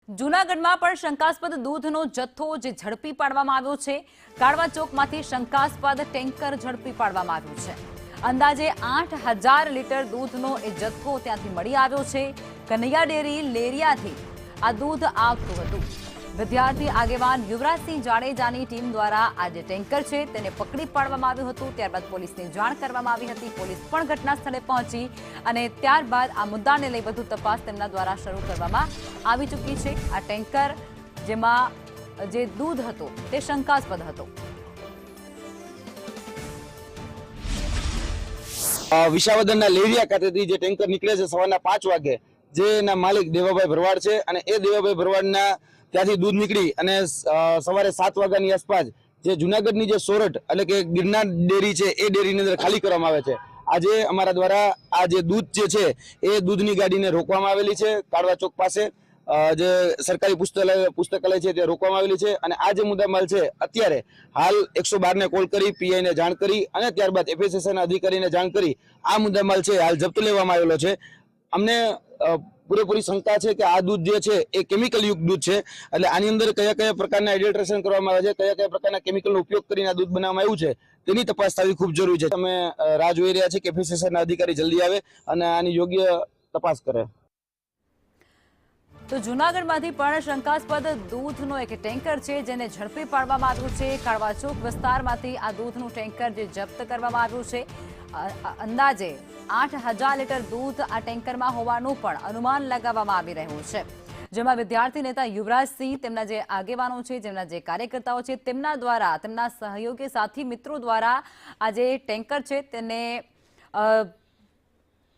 જૂનાગઢમાં પણ શંકાસ્પદ દૂધનો જથ્થો જે ઝડપી પાડવામાં આવ્યો છે। કાળવા ચોકમાંથી શંકાસ્પદ ટેન્કર ઝડપી પાડવામાં આવ્યું છે। અંદાજે 8000 લીટર દૂધનો એ જથ્થો ત્યાંથી મળી આવ્યો છે। કનૈયા ડેરી લેરિયાથી આ દૂધ આવતું હતું। વિદ્યાર્થી આગેવાન યુવરાજસિંહ જાડેજાની ટીમ દ્વારા આ જે ટેન્કર છે તેને પકડી પાડવામાં આવ્યું હતું। ત્યારબાદ પોલીસને જાણ કરવામાં આવી હતી। પોલીસ પણ ઘટના સ્થળે પહોંચી અને ત્યારબાદ આ મુદ્દાને લઈ વધુ તપાસ તેમના દ્વારા શરૂ કરવામાં આવી ચૂકી છે। આ ટેન્કર જેમાં જે દૂધ હતો તે શંકાસ્પદ હતો। વિસાવદરના લેરિયા ખાતેથી જે ટેન્કર નીકળે છે સવારના 5 વાગે, જેના માલિક દેવાભાઈ ભરવાડ છે અને એ દેવાભાઈ ભરવાડના ત્યાંથી દૂધ નીકળી અને સવારે 7 વાગ્યાની આસપાસ જે જૂનાગઢની જે સોરઠ એટલે કે ગિરનાર ડેરી છે એ ડેરીની અંદર ખાલી કરવામાં આવે છે। આજે અમારા દ્વારા આ જે દૂધ જે છે એ દૂધની ગાડીને રોકવામાં આવેલી છે। કાળવા ચોક પાસે જે સરકારી પુસ્તકાલય છે તે રોકવામાં આવેલી છે અને આ જે મુદ્દામાલ છે અત્યારે હાલ 112 ને કોલ કરી પીઆઈને જાણ કરી અને ત્યારબાદ એફએસએસના અધિકારીને જાણ કરી આ મુદ્દામાલ છે હાલ જપ્ત લેવામાં આવેલો છે। અમને પૂરેપૂરી શંકા છે કે આ દૂધ જે છે એ કેમિકલ યુક્ત દૂધ છે, એટલે આની અંદર કયા કયા પ્રકારના એડલ્ટ્રેશન કરવામાં આવે છે, કયા કયા પ્રકારના કેમિકલનો ઉપયોગ કરીને આ દૂધ બનાવવામાં આવ્યું છે તેની તપાસ થવી ખૂબ જરૂરી છે। અમે રાહ જોઈ રહ્યા છીએ કે એફએસએસના અધિકારી જલ્દી આવે અને આની યોગ્ય તપાસ કરે। તો જૂનાગઢમાંથી પણ શંકાસ્પદ દૂધનો એક ટેન્કર છે જેને ઝડપી પાડવામાં આવ્યું છે। કાળવા ચોક વિસ્તારમાંથી આ દૂધનું ટેન્કર જે જપ્ત કરવામાં આવ્યું છે। અંદાજે 8000 લીટર દૂધ આ ટેન્કરમાં હોવાનું પણ અનુમાન લગાવવામાં આવી રહ્યું છે, જેમાં વિદ્યાર્થી નેતા યુવરાજસિંહ, તેમના જે આગેવાનો છે, જેમના જે કાર્યકર્તાઓ છે તેમના દ્વારા, તેમના સહયોગી સાથી મિત્રો દ્વારા આ જે ટેન્કર છે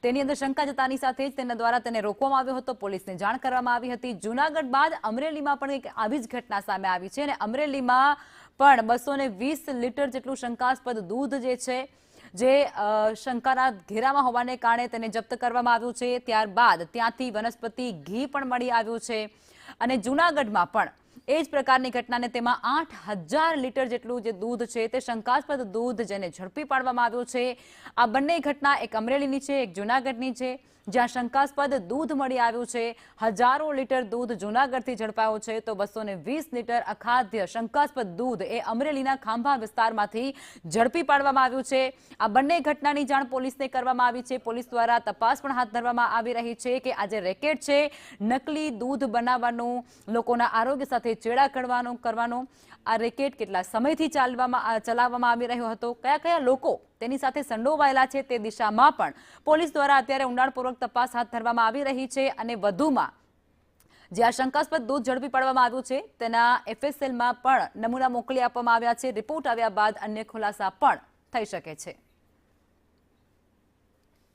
તેની અંદર શંકા જતાની સાથે જ તેના દ્વારા તેને રોકવામાં આવ્યો હતો। પોલીસને જાણ કરવામાં આવી હતી। જૂનાગઢ બાદ અમરેલીમાં પણ એક આવી જ ઘટના સામે આવી છે અને અમરેલીમાં પણ 220 લીટર જેટલું શંકાસ્પદ દૂધ જે છે જે શંકાના ઘેરામાં હોવાને કારણે તેને જપ્ત કરવામાં આવ્યું છે। ત્યારબાદ ત્યાંથી વનસ્પતિ ઘી પણ મળી આવ્યું છે અને જૂનાગઢમાં પણ એ જ પ્રકારની ઘટનાને તેમાં 8000 લીટર જેટલું જે દૂધ છે તે શંકાસ્પદ દૂધ જેને ઝડપી પાડવામાં આવ્યું છે। આ બંને ઘટના એક અમરેલીની છે, એક જૂનાગઢની છે, જ્યાં શંકાસ્પદ દૂધ મળી આવ્યું છે। હજારો લીટર દૂધ જૂનાગઢથી ઝડપાયો છે તો 220 લીટર અખાદ્ય શંકાસ્પદ દૂધ એ અમરેલીના ખાંભા વિસ્તારમાંથી ઝડપી પાડવામાં આવ્યું છે। આ બંને ઘટનાની જાણ પોલીસને કરવામાં આવી છે। પોલીસ દ્વારા તપાસ પણ હાથ ધરવામાં આવી રહી છે કે આ જે રેકેટ છે નકલી દૂધ બનાવવાનું, લોકોના આરોગ્ય સાથે ચેડા કરવાનો આ રેકેટ કેટલા સમયથી ચલાવવામાં આવી રહ્યો હતો, કયા કયા લોકો તેની સાથે સંડોવાયેલા છે તે દિશામાં પણ પોલીસ દ્વારા અત્યારે ઊંડાણપૂર્વક તપાસ હાથ ધરવામાં આવી રહી છે અને વધુમાં જે આ શંકાસ્પદ દૂધ ઝડપી પાડવામાં આવ્યું છે તેના એફએસએલમાં પણ નમૂના મોકલી આપવામાં આવ્યા છે। રિપોર્ટ આવ્યા બાદ અન્ય ખુલાસા પણ થઈ શકે છે।